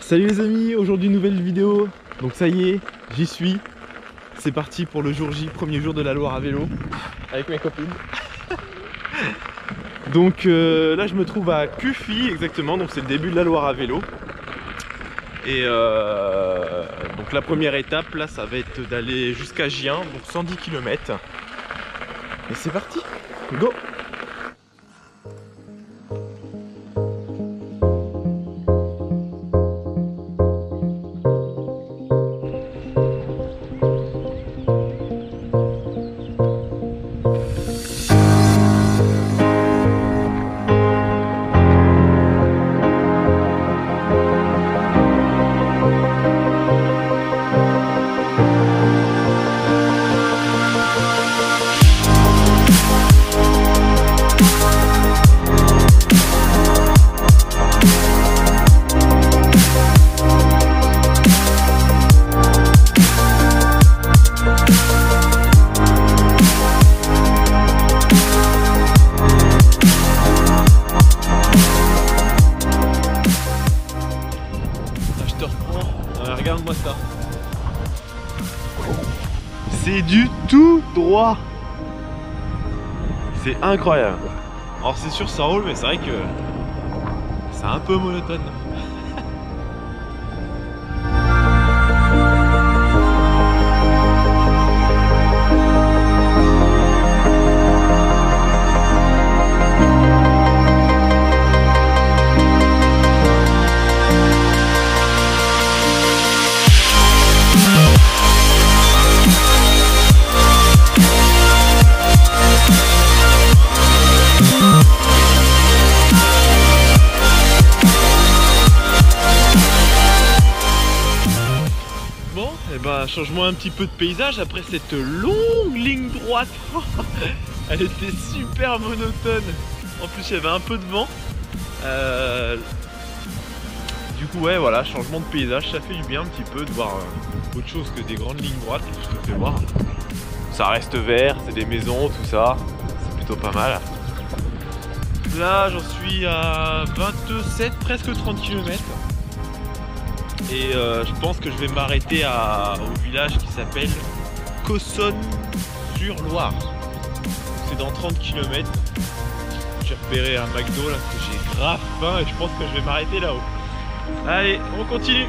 Salut les amis, aujourd'hui nouvelle vidéo. Donc ça y est, j'y suis. C'est parti pour le jour J, premier jour de la Loire à vélo. Avec mes copines. Donc là je me trouve à Cuffy exactement, donc c'est le début de la Loire à vélo. Et donc la première étape là ça va être d'aller jusqu'à Gien, donc 110 km. Et c'est parti, go! Regarde-moi ça. C'est du tout droit. C'est incroyable. Alors c'est sûr ça roule, mais c'est vrai que c'est un peu monotone. Changement un petit peu de paysage après cette longue ligne droite. Elle était super monotone. En plus il y avait un peu de vent. Du coup ouais voilà, changement de paysage, ça fait du bien un petit peu de voir autre chose que des grandes lignes droites. Je te fais voir. Ça reste vert, c'est des maisons, tout ça. C'est plutôt pas mal. Là j'en suis à 27, presque 30 km. Et je pense que je vais m'arrêter au village qui s'appelle Cossonne-sur-Loire. C'est dans 30 km. J'ai repéré un McDo là parce que j'ai grave faim et je pense que je vais m'arrêter là-haut. Allez, on continue.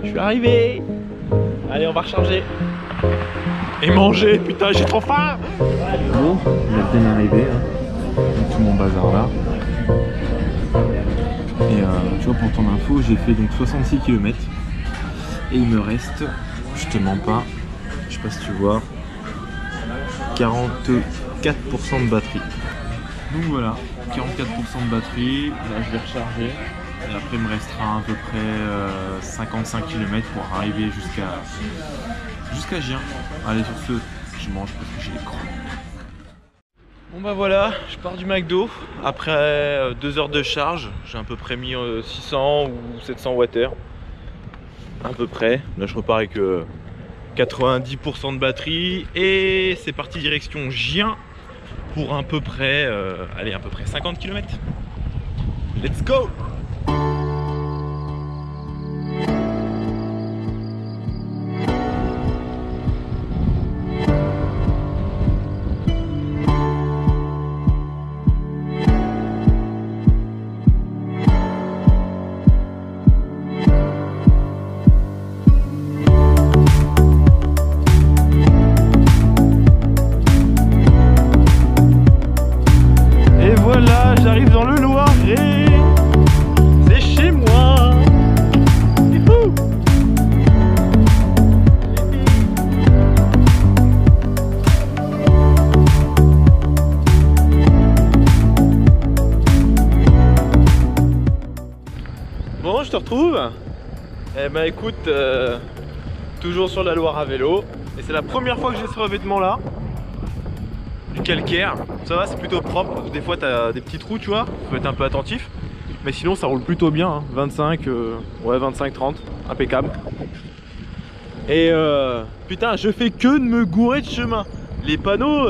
Je suis arrivé. Allez on va recharger. Et manger, putain j'ai trop faim. Bon, on est bien arrivé hein. Tout mon bazar là. Et tu vois pour ton info j'ai fait donc 66 km. Et il me reste, je te mens pas, je sais pas si tu vois, 44% de batterie. Donc voilà, 44% de batterie, là je vais recharger. Et après il me restera à peu près 55 km pour arriver jusqu'à Gien. Allez sur ce, je mange parce que j'ai les crocs. Bon bah voilà, je pars du McDo. Après 2 heures de charge, j'ai à peu près mis 600 ou 700 Wh. À peu près. Là je repars avec 90% de batterie. Et c'est parti direction Gien pour à peu près, allez, à peu près 50 km. Let's go! Voilà, j'arrive dans le Loiret. C'est chez moi. Youhou. Bon, je te retrouve. Eh ben écoute, toujours sur la Loire à vélo. Et c'est la première fois que j'ai ce revêtement là. Du calcaire, ça va, c'est plutôt propre. Des fois t'as des petits trous, tu vois, faut être un peu attentif. Mais sinon ça roule plutôt bien, hein. 25, ouais 25-30, impeccable. Et putain, je fais que de me gourer de chemin. Les panneaux,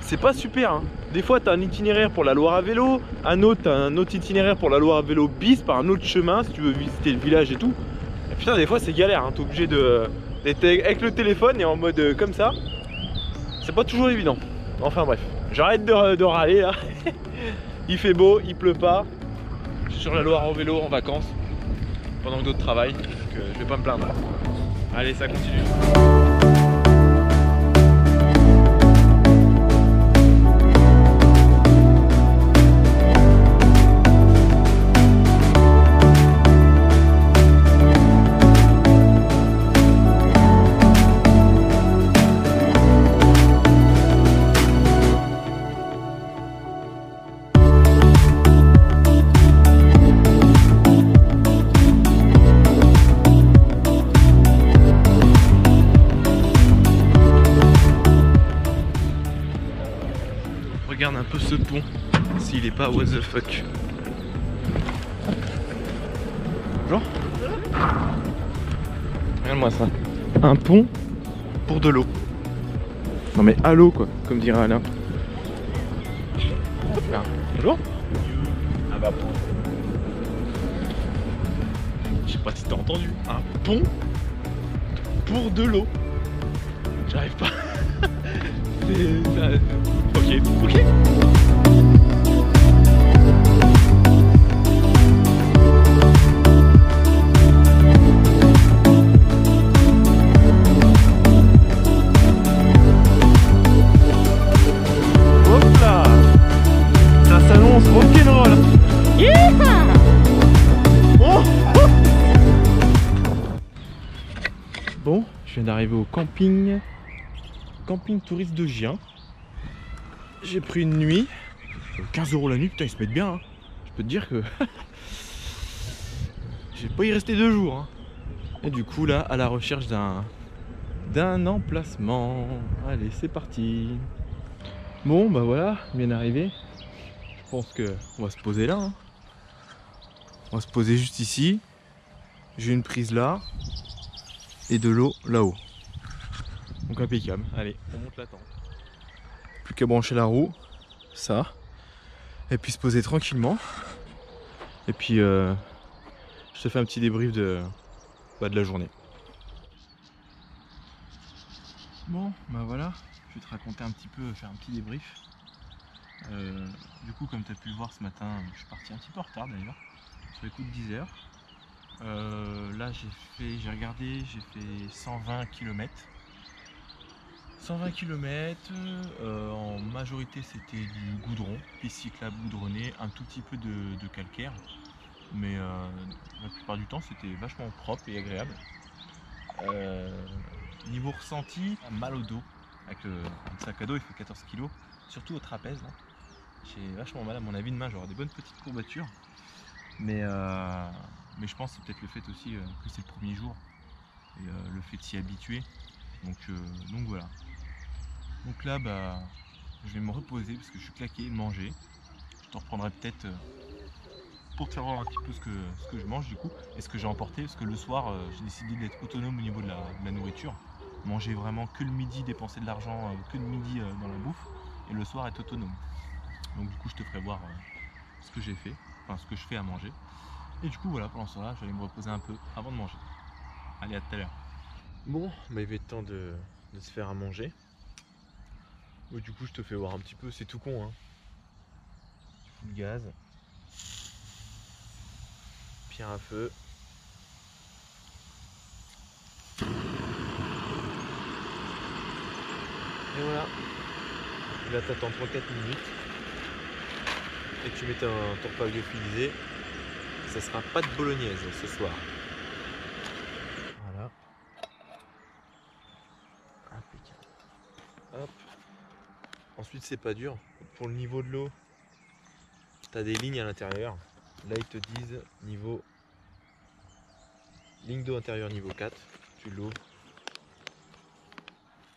c'est pas super, hein. Des fois t'as un itinéraire pour la Loire à vélo, t'as un autre itinéraire pour la Loire à vélo bis par un autre chemin si tu veux visiter le village et tout. Et putain, des fois c'est galère, hein. T'es obligé d'être avec le téléphone et en mode comme ça. C'est pas toujours évident. Enfin bref, j'arrête de râler là. Il fait beau, il pleut pas. Je suis sur la Loire en vélo en vacances pendant que d'autres travaillent, donc je vais pas me plaindre. Allez, ça continue. Regarde un peu ce pont, s'il est pas what the fuck. Bonjour. Regarde-moi ça. Un pont pour de l'eau. Non mais à l'eau quoi, comme dirait Alain. Là. Bonjour. Ah bah. Je sais pas si t'as entendu. Un pont pour de l'eau. J'arrive pas. Ok, ok. Hop là. Ça s'annonce rock'n'roll. Yeah. Oh. Bon, je viens d'arriver au camping touriste de Gien. J'ai pris une nuit, 15 € la nuit, putain ils se mettent bien, hein. Je peux te dire que j'ai pas y resté 2 jours, hein. Et du coup là, à la recherche d'un emplacement. Allez, c'est parti. Bon bah voilà, bien arrivé. Je pense que on va se poser là, hein. On va se poser juste ici. J'ai une prise là et de l'eau là-haut. Donc impeccable. Allez, on monte la tente. Plus qu'à brancher la roue, ça, et puis se poser tranquillement. Et puis je te fais un petit débrief de la journée. Bon, bah voilà, je vais te raconter un petit peu, faire un petit débrief. Du coup, comme tu as pu le voir ce matin, je suis parti un petit peu en retard d'ailleurs, sur les coups de 10 heures. Là, j'ai regardé, j'ai fait 120 km. 120 km, en majorité c'était du goudron, piste cyclable goudronnée, un tout petit peu de calcaire, mais la plupart du temps c'était vachement propre et agréable. Niveau ressenti, mal au dos, avec le sac à dos il fait 14 kg, surtout au trapèze. J'ai vachement mal à mon avis, demain j'aurai des bonnes petites courbatures, mais je pense que c'est peut-être le fait aussi que c'est le premier jour et le fait de s'y habituer, donc voilà. Donc là, bah, je vais me reposer parce que je suis claqué, manger. Je te reprendrai peut-être pour te faire voir un petit peu ce que je mange du coup et ce que j'ai emporté, parce que le soir j'ai décidé d'être autonome au niveau de la nourriture. Manger vraiment que le midi, dépenser de l'argent que le midi dans la bouffe, et le soir être autonome. Donc du coup je te ferai voir ce que j'ai fait, enfin ce que je fais à manger. Et du coup voilà, pendant ce temps-là, je vais aller me reposer un peu avant de manger. Allez, à tout à l'heure. Bon, bah il va être temps de se faire à manger. Bon, du coup je te fais voir un petit peu, c'est tout con hein. Tu fous le gaz. Pierre à feu. Et voilà. Là t'attends 3-4 minutes. Et tu mets ton repas lyophilisé. Ça sera pas de bolognaise ce soir. Voilà. Impeccable. Hop. Ensuite c'est pas dur. Pour le niveau de l'eau, tu as des lignes à l'intérieur. Là ils te disent niveau ligne d'eau intérieure niveau 4. Tu l'ouvres.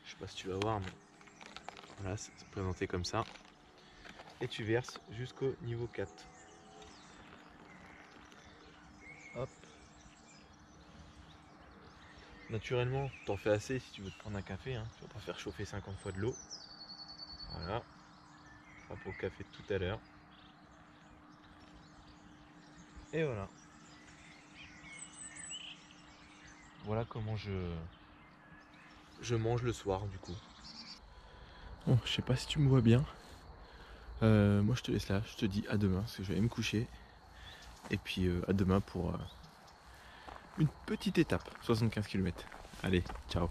Je sais pas si tu vas voir, mais voilà, c'est présenté comme ça. Et tu verses jusqu'au niveau 4. Hop. Naturellement, t'en fais assez si tu veux te prendre un café. Hein. Tu vas pas faire chauffer 50 fois de l'eau. Voilà. Ça pour le café de tout à l'heure. Et voilà. Voilà comment je mange le soir du coup. Bon, je sais pas si tu me vois bien. Moi je te laisse là, je te dis à demain parce que je vais aller me coucher. Et puis à demain pour une petite étape, 75 km. Allez, ciao.